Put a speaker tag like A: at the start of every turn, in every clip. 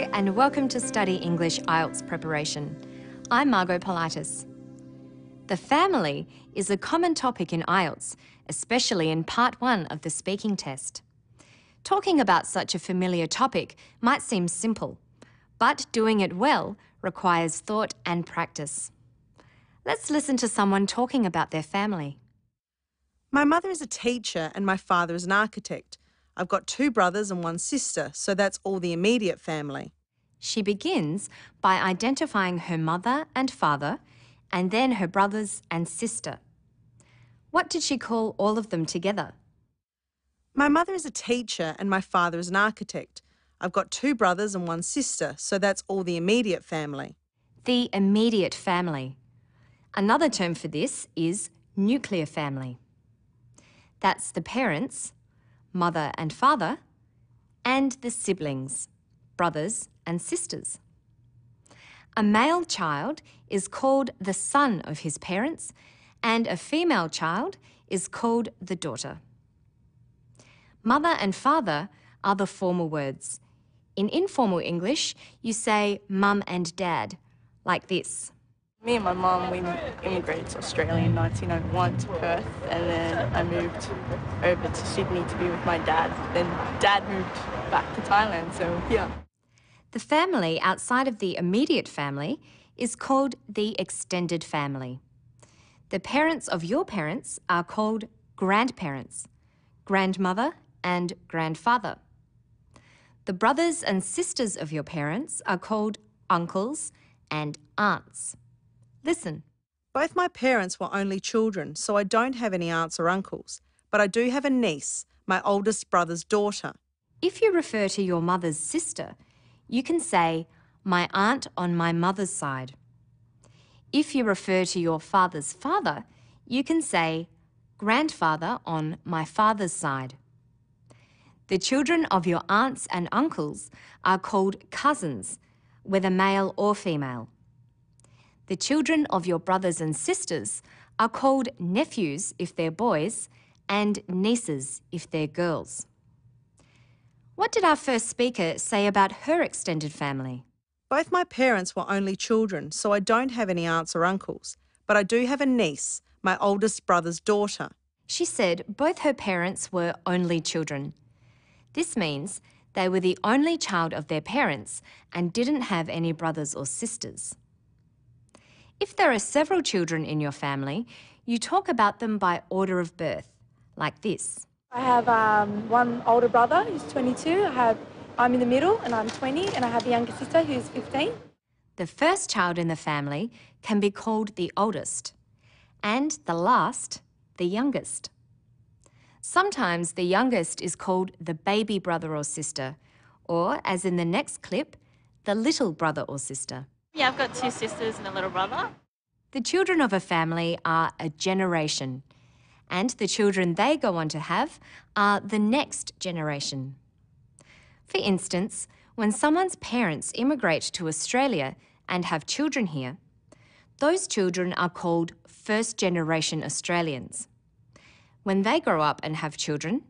A: and welcome to Study English IELTS Preparation. I'm Margot Politis. The family is a common topic in IELTS, especially in Part 1 of the speaking test. Talking about such a familiar topic might seem simple, but doing it well requires thought and practice. Let's listen to someone talking about their family.
B: My mother is a teacher and my father is an architect. I've got 2 brothers and 1 sister, so that's all the immediate family.
A: She begins by identifying her mother and father, and then her brothers and sister. What did she call all of them together?
B: My mother is a teacher and my father is an architect. I've got 2 brothers and 1 sister, so that's all the immediate family.
A: The immediate family. Another term for this is nuclear family. That's the parents, mother and father, and the siblings, brothers and sisters. A male child is called the son of his parents, and a female child is called the daughter. Mother and father are the formal words. In informal English, you say mum and dad, like this.
C: Me and my mum, we immigrated to Australia in 1901 to Perth, and then I moved over to Sydney to be with my dad. Then Dad moved back to Thailand, so yeah.
A: The family outside of the immediate family is called the extended family. The parents of your parents are called grandparents, grandmother and grandfather. The brothers and sisters of your parents are called uncles and aunts. Listen.
B: Both my parents were only children, so I don't have any aunts or uncles, but I do have a niece, my oldest brother's daughter.
A: If you refer to your mother's sister, you can say, my aunt on my mother's side. If you refer to your father's father, you can say, grandfather on my father's side. The children of your aunts and uncles are called cousins, whether male or female. The children of your brothers and sisters are called nephews if they're boys and nieces if they're girls. What did our first speaker say about her extended family?
B: Both my parents were only children, so I don't have any aunts or uncles, but I do have a niece, my oldest brother's daughter.
A: She said both her parents were only children. This means they were the only child of their parents and didn't have any brothers or sisters. If there are several children in your family, you talk about them by order of birth, like this.
D: I have one older brother who's 22, I'm in the middle and I'm 20, and I have a younger sister who's 15.
A: The first child in the family can be called the oldest, and the last, the youngest. Sometimes the youngest is called the baby brother or sister, or, as in the next clip, the little brother or sister.
E: Yeah, I've got 2 sisters and a little brother.
A: The children of a family are a generation, and the children they go on to have are the next generation. For instance, when someone's parents immigrate to Australia and have children here, those children are called first-generation Australians. When they grow up and have children,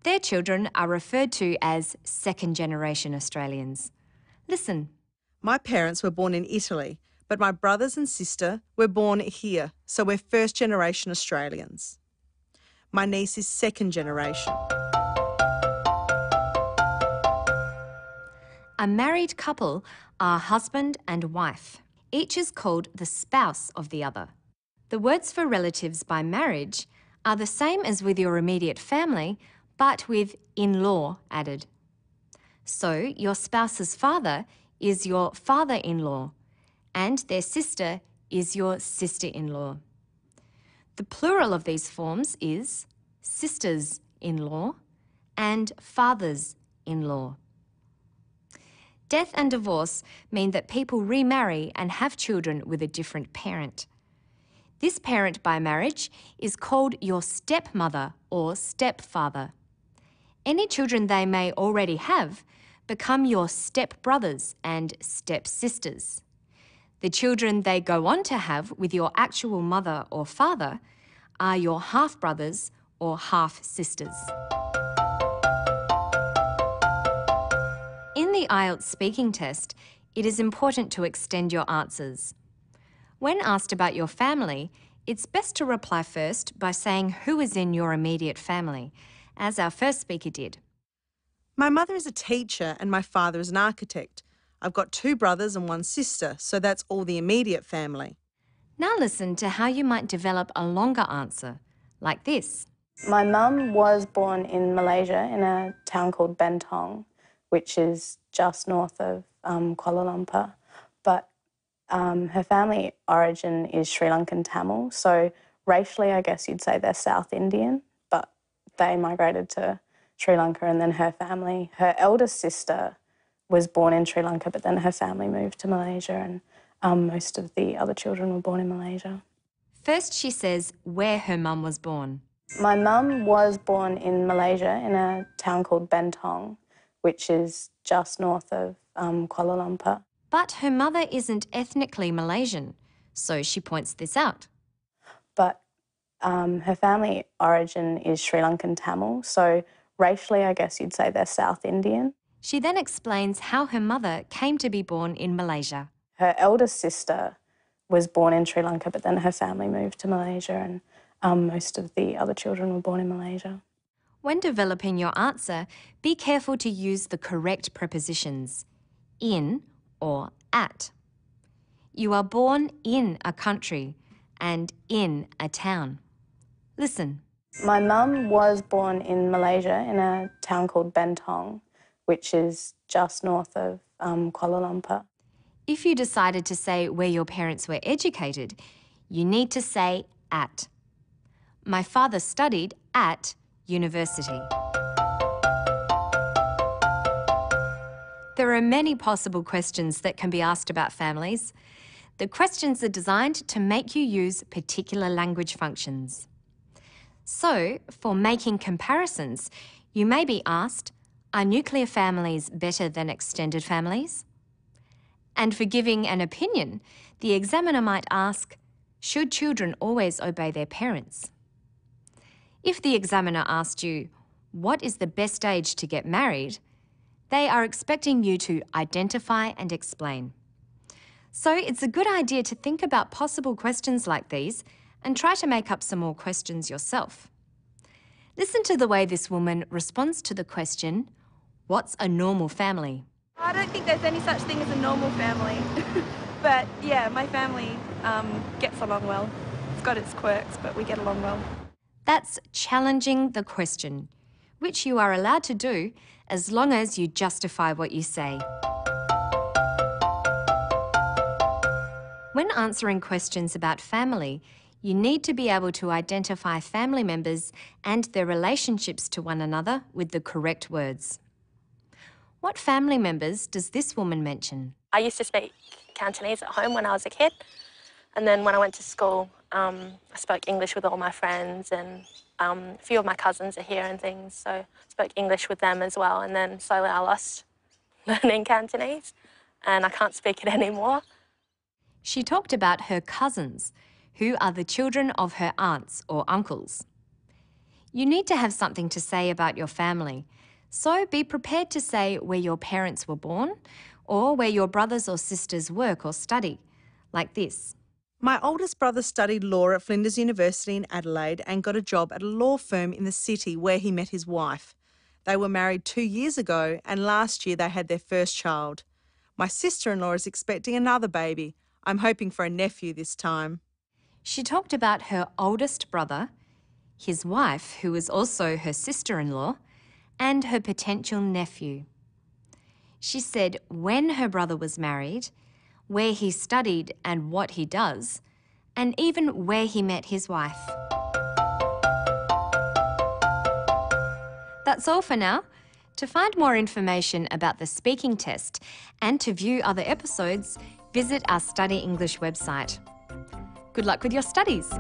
A: their children are referred to as second-generation Australians. Listen.
B: My parents were born in Italy, but my brothers and sister were born here, so we're first-generation Australians. My niece is second generation.
A: A married couple are husband and wife. Each is called the spouse of the other. The words for relatives by marriage are the same as with your immediate family, but with in-law added. So your spouse's father is your father-in-law, and their sister is your sister-in-law. The plural of these forms is sisters-in-law and fathers-in-law. Death and divorce mean that people remarry and have children with a different parent. This parent by marriage is called your stepmother or stepfather. Any children they may already have become your stepbrothers and stepsisters. The children they go on to have with your actual mother or father are your half-brothers or half-sisters. In the IELTS speaking test, it is important to extend your answers. When asked about your family, it's best to reply first by saying who is in your immediate family, as our first speaker did.
B: My mother is a teacher and my father is an architect. I've got 2 brothers and 1 sister, so that's all the immediate family.
A: Now listen to how you might develop a longer answer, like this.
C: My mum was born in Malaysia in a town called Bentong, which is just north of Kuala Lumpur. But her family origin is Sri Lankan Tamil, so racially I guess you'd say they're South Indian, but they migrated to Sri Lanka and then her family. Her eldest sister was born in Sri Lanka, but then her family moved to Malaysia and most of the other children were born in Malaysia.
A: First, she says where her mum was born.
C: My mum was born in Malaysia in a town called Bentong, which is just north of Kuala Lumpur.
A: But her mother isn't ethnically Malaysian, so she points this out.
C: But her family origin is Sri Lankan Tamil, so racially I guess you'd say they're South Indian.
A: She then explains how her mother came to be born in Malaysia.
C: Her eldest sister was born in Sri Lanka, but then her family moved to Malaysia and most of the other children were born in Malaysia.
A: When developing your answer, be careful to use the correct prepositions, in or at. You are born in a country and in a town. Listen.
C: My mum was born in Malaysia in a town called Bentong, which is just north of Kuala Lumpur.
A: If you decided to say where your parents were educated, you need to say at. My father studied at university. There are many possible questions that can be asked about families. The questions are designed to make you use particular language functions. So, for making comparisons, you may be asked, are nuclear families better than extended families? And for giving an opinion, the examiner might ask, should children always obey their parents? If the examiner asked you, what is the best age to get married? They are expecting you to identify and explain. So it's a good idea to think about possible questions like these and try to make up some more questions yourself. Listen to the way this woman responds to the question, what's a normal family?
D: I don't think there's any such thing as a normal family. But yeah, my family gets along well. It's got its quirks, but we get along well.
A: That's challenging the question, which you are allowed to do as long as you justify what you say. When answering questions about family, you need to be able to identify family members and their relationships to one another with the correct words. What family members does this woman mention?
E: I used to speak Cantonese at home when I was a kid. And then when I went to school, I spoke English with all my friends and a few of my cousins are here and things, so I spoke English with them as well. And then slowly I lost learning Cantonese and I can't speak it anymore.
A: She talked about her cousins, who are the children of her aunts or uncles. You need to have something to say about your family, so be prepared to say where your parents were born or where your brothers or sisters work or study, like this.
B: My oldest brother studied law at Flinders University in Adelaide and got a job at a law firm in the city where he met his wife. They were married 2 years ago and last year they had their first child. My sister-in-law is expecting another baby. I'm hoping for a nephew this time.
A: She talked about her oldest brother, his wife, who is also her sister-in-law, and her potential nephew. She said when her brother was married, where he studied and what he does, and even where he met his wife. That's all for now. To find more information about the speaking test and to view other episodes, visit our Study English website. Good luck with your studies!